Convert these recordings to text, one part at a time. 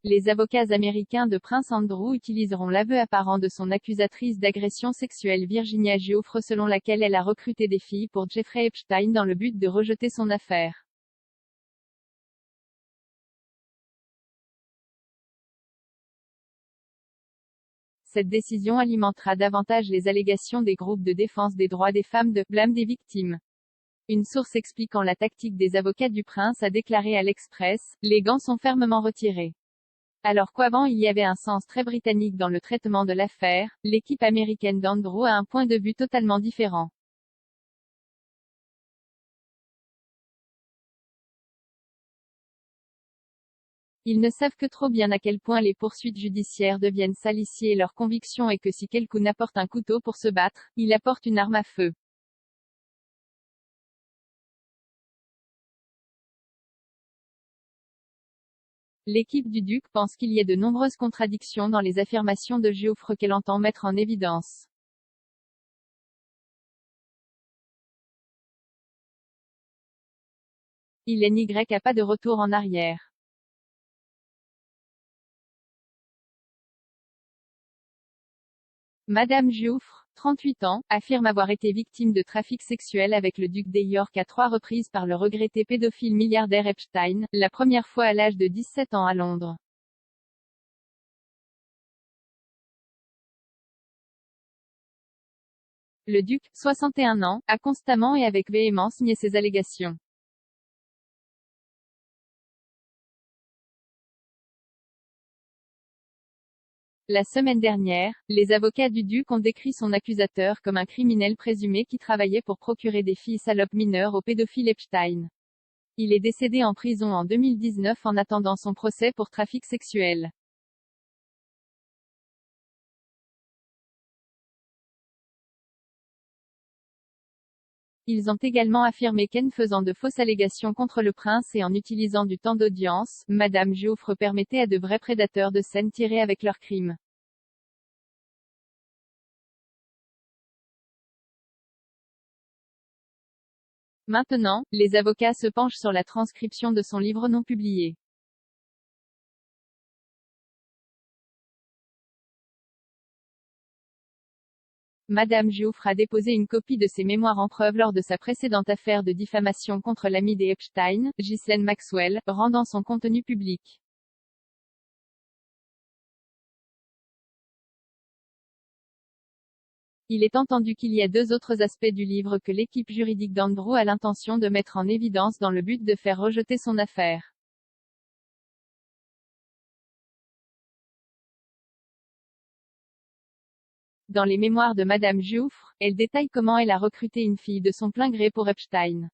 les avocats américains de Prince Andrew utiliseront l'aveu apparent de son accusatrice d'agression sexuelle Virginia Giuffre selon laquelle elle a recruté des filles pour Jeffrey Epstein dans le but de rejeter son affaire. Cette décision alimentera davantage les allégations des groupes de défense des droits des femmes de « blâme des victimes ». Une source expliquant la tactique des avocats du prince a déclaré à l'Express, « Les gants sont fermement retirés. » Alors qu'avant il y avait un sens très britannique dans le traitement de l'affaire, l'équipe américaine d'Andrew a un point de vue totalement différent. Ils ne savent que trop bien à quel point les poursuites judiciaires deviennent saliciées et leur conviction est que si quelqu'un apporte un couteau pour se battre, il apporte une arme à feu. L'équipe du duc pense qu'il y a de nombreuses contradictions dans les affirmations de Giuffre qu'elle entend mettre en évidence. Il n'y a pas de retour en arrière. Madame Giuffre, 38 ans, affirme avoir été victime de trafic sexuel avec le duc de York à 3 reprises par le regretté pédophile milliardaire Epstein, la première fois à l'âge de 17 ans à Londres. Le duc, 61 ans, a constamment et avec véhémence nié ces allégations. La semaine dernière, les avocats du duc ont décrit son accusateur comme un criminel présumé qui travaillait pour procurer des filles salopes mineures au pédophile Epstein. Il est décédé en prison en 2019 en attendant son procès pour trafic sexuel. Ils ont également affirmé qu'en faisant de fausses allégations contre le prince et en utilisant du temps d'audience, Madame Giuffre permettait à de vrais prédateurs de s'en tirer avec leurs crimes. Maintenant, les avocats se penchent sur la transcription de son livre non publié. Madame Giuffre a déposé une copie de ses mémoires en preuve lors de sa précédente affaire de diffamation contre l'amie des Epstein, Ghislaine Maxwell, rendant son contenu public. Il est entendu qu'il y a 2 autres aspects du livre que l'équipe juridique d'Andrew a l'intention de mettre en évidence dans le but de faire rejeter son affaire. Dans les mémoires de Madame Giuffre, elle détaille comment elle a recruté une fille de son plein gré pour Epstein.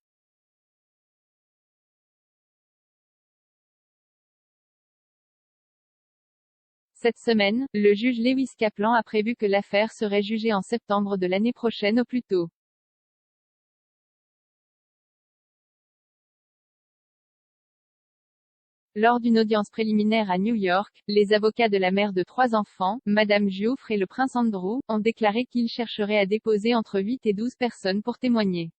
Cette semaine, le juge Lewis Kaplan a prévu que l'affaire serait jugée en septembre de l'année prochaine au plus tôt. Lors d'une audience préliminaire à New York, les avocats de la mère de 3 enfants, Madame Giuffre et le prince Andrew, ont déclaré qu'ils chercheraient à déposer entre 8 et 12 personnes pour témoigner.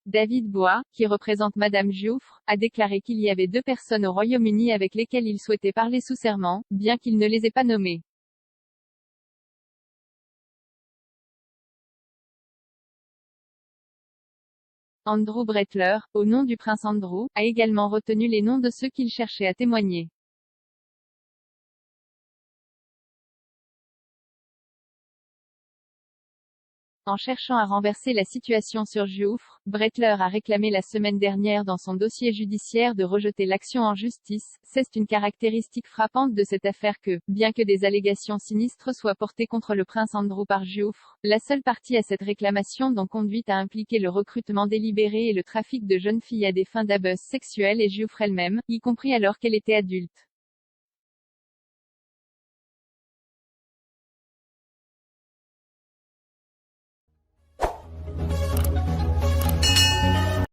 David Bois, qui représente Madame Giuffre, a déclaré qu'il y avait 2 personnes au Royaume-Uni avec lesquelles il souhaitait parler sous serment, bien qu'il ne les ait pas nommées. Andrew Brettler, au nom du prince Andrew, a également retenu les noms de ceux qu'il cherchait à témoigner. En cherchant à renverser la situation sur Giuffre, Brettler a réclamé la semaine dernière dans son dossier judiciaire de rejeter l'action en justice. C'est une caractéristique frappante de cette affaire que, bien que des allégations sinistres soient portées contre le prince Andrew par Giuffre, la seule partie à cette réclamation dont conduit à impliquer le recrutement délibéré et le trafic de jeunes filles à des fins d'abus sexuels est Giuffre elle-même, y compris alors qu'elle était adulte.